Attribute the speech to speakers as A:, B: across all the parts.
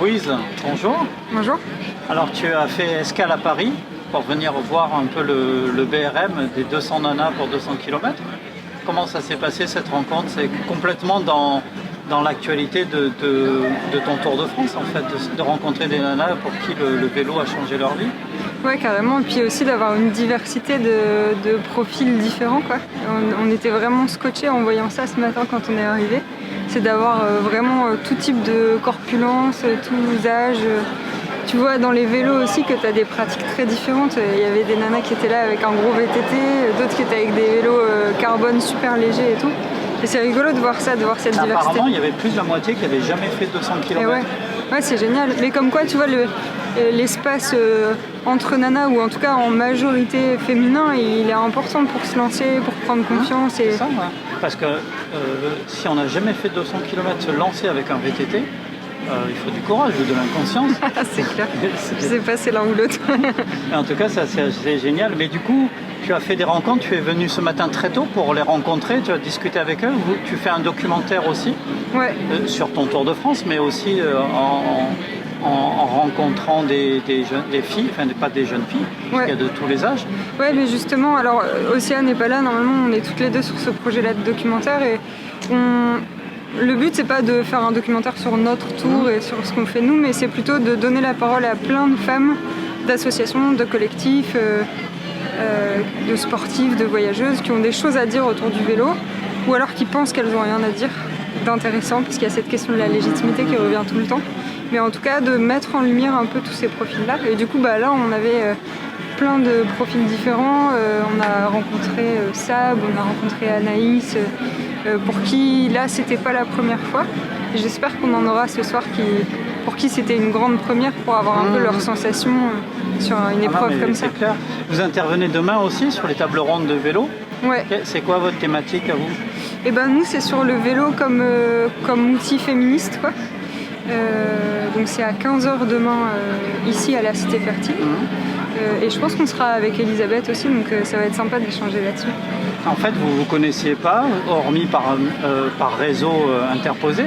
A: Louise, bonjour.
B: Bonjour.
A: Alors tu as fait escale à Paris pour venir voir un peu le BRM des 200 nanas pour 200 km. Comment ça s'est passé cette rencontre? C'est complètement dans l'actualité de ton Tour de France en fait, de rencontrer des nanas pour qui le vélo a changé leur vie.
B: Ouais, carrément. Et puis aussi d'avoir une diversité de profils différents, quoi. On était vraiment scotchés en voyant ça ce matin quand on est arrivé. C'est d'avoir vraiment tout type de corpulence, tous âges. Tu vois dans les vélos aussi que tu as des pratiques très différentes. Il y avait des nanas qui étaient là avec un gros VTT, d'autres qui étaient avec des vélos carbone super légers et tout. Et c'est rigolo de voir ça, de voir cette diversité.
A: Apparemment, il y avait plus de la moitié qui n'avaient jamais fait 200 km.
B: Ouais, c'est génial. Mais comme quoi, tu vois, l'espace entre nanas, ou en tout cas en majorité féminin, il est important pour se lancer, pour prendre confiance.
A: C'est ça, ouais. Parce que si on n'a jamais fait 200 km, se lancer avec un VTT, il faut du courage ou de l'inconscience.
B: C'est clair. Je sais pas, c'est l'un ou l'autre.
A: En tout cas, ça c'est génial. Mais du coup, tu as fait des rencontres, tu es venu ce matin très tôt pour les rencontrer, tu as discuté avec eux. Tu fais un documentaire aussi sur ton Tour de France, mais aussi en rencontrant des filles, enfin pas des jeunes filles, parce qu'il y a de tous les âges.
B: Ouais, mais justement, alors Océane n'est pas là, normalement on est toutes les deux sur ce projet-là de documentaire et le but c'est pas de faire un documentaire sur notre tour et sur ce qu'on fait nous, mais c'est plutôt de donner la parole à plein de femmes, d'associations, de collectifs, de sportives, de voyageuses qui ont des choses à dire autour du vélo ou alors qui pensent qu'elles n'ont rien à dire d'intéressant, parce qu'il y a cette question de la légitimité qui revient tout le temps. Mais en tout cas de mettre en lumière un peu tous ces profils-là. Et du coup là on avait plein de profils différents. On a rencontré Sab, on a rencontré Anaïs, pour qui là c'était pas la première fois. Et j'espère qu'on en aura ce soir pour qui c'était une grande première, pour avoir un peu leurs sensations sur une épreuve comme ça.
A: C'est clair. Vous intervenez demain aussi sur les tables rondes de vélo.
B: Ouais.
A: C'est quoi votre thématique à vous?
B: Et nous c'est sur le vélo comme outil féministe, quoi. Donc c'est à 15h demain ici à la Cité Fertile. Et je pense qu'on sera avec Elisabeth aussi, donc ça va être sympa d'échanger là-dessus.
A: En fait, vous ne vous connaissiez pas, hormis par réseau interposé,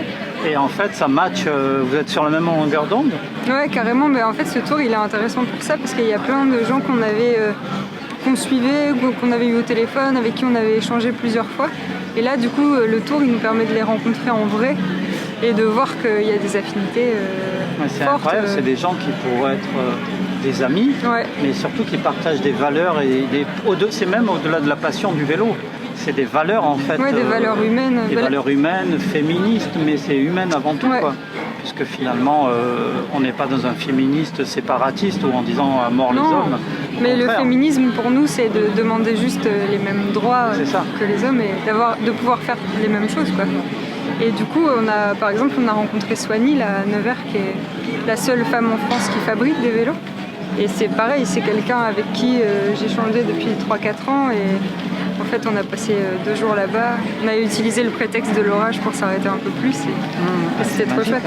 A: et en fait ça match, vous êtes sur la même longueur d'onde?
B: Ouais, carrément, mais en fait ce tour il est intéressant pour ça, parce qu'il y a plein de gens qu'on suivait, qu'on avait eu au téléphone, avec qui on avait échangé plusieurs fois. Et là du coup le tour il nous permet de les rencontrer en vrai et de voir qu'il y a des affinités
A: c'est
B: fortes.
A: Incroyable, c'est des gens qui pourraient être des amis, mais surtout qui partagent des valeurs, c'est même au-delà de la passion du vélo. C'est des valeurs en fait.
B: Des valeurs humaines.
A: Des valeurs humaines, féministes, mais c'est humaine avant tout, quoi. Puisque finalement, on n'est pas dans un féministe séparatiste ou en disant à mort les hommes.
B: Mais le féminisme pour nous, c'est de demander juste les mêmes droits que les hommes et de pouvoir faire les mêmes choses, quoi. Et du coup, par exemple, on a rencontré Soigny là, à Nevers, qui est la seule femme en France qui fabrique des vélos. Et c'est pareil, c'est quelqu'un avec qui j'ai changé depuis 3-4 ans. Et en fait, on a passé 2 jours là-bas. On a utilisé le prétexte de l'orage pour s'arrêter un peu plus. Et c'était trop chouette.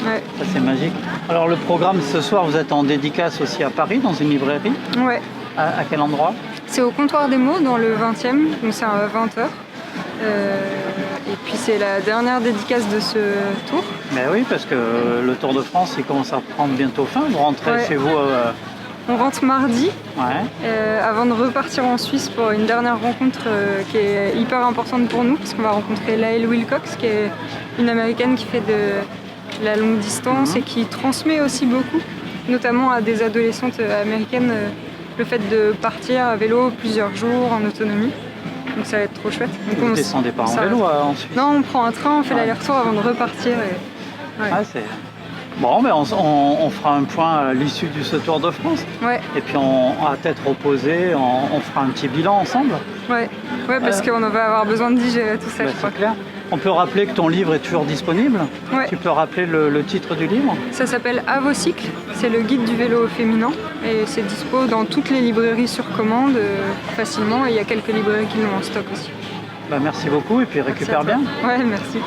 B: Ouais.
A: Ça, c'est magique. Alors, le programme ce soir, vous êtes en dédicace aussi à Paris, dans une librairie.
B: Ouais.
A: À quel endroit?
B: C'est au Comptoir des Mots, dans le 20e. Donc, c'est à 20h. Et puis c'est la dernière dédicace de ce tour. Mais
A: oui, parce que le Tour de France il commence à prendre bientôt fin. Vous rentrez chez vous
B: On rentre mardi, avant de repartir en Suisse pour une dernière rencontre qui est hyper importante pour nous, parce qu'on va rencontrer Laëlle Wilcox, qui est une américaine qui fait de la longue distance et qui transmet aussi beaucoup, notamment à des adolescentes américaines, le fait de partir à vélo plusieurs jours en autonomie. Donc ça va être trop chouette. Donc
A: vous ne descendez pas en vélo en Suisse?
B: Non, on prend un train, on fait l'aller-retour avant de repartir.
A: Bon, mais on fera un point à l'issue de ce Tour de France. Et puis à tête reposée, on fera un petit bilan ensemble.
B: Parce qu'on va avoir besoin de digérer tout ça, je crois.
A: C'est clair. On peut rappeler que ton livre est toujours disponible. Tu peux rappeler le titre du livre? Ça
B: s'appelle À vos cycles, c'est le guide du vélo féminin. Et c'est dispo dans toutes les librairies sur commande facilement. Et il y a quelques librairies qui l'ont en stock aussi.
A: Merci beaucoup et puis récupère bien.
B: Ouais, merci.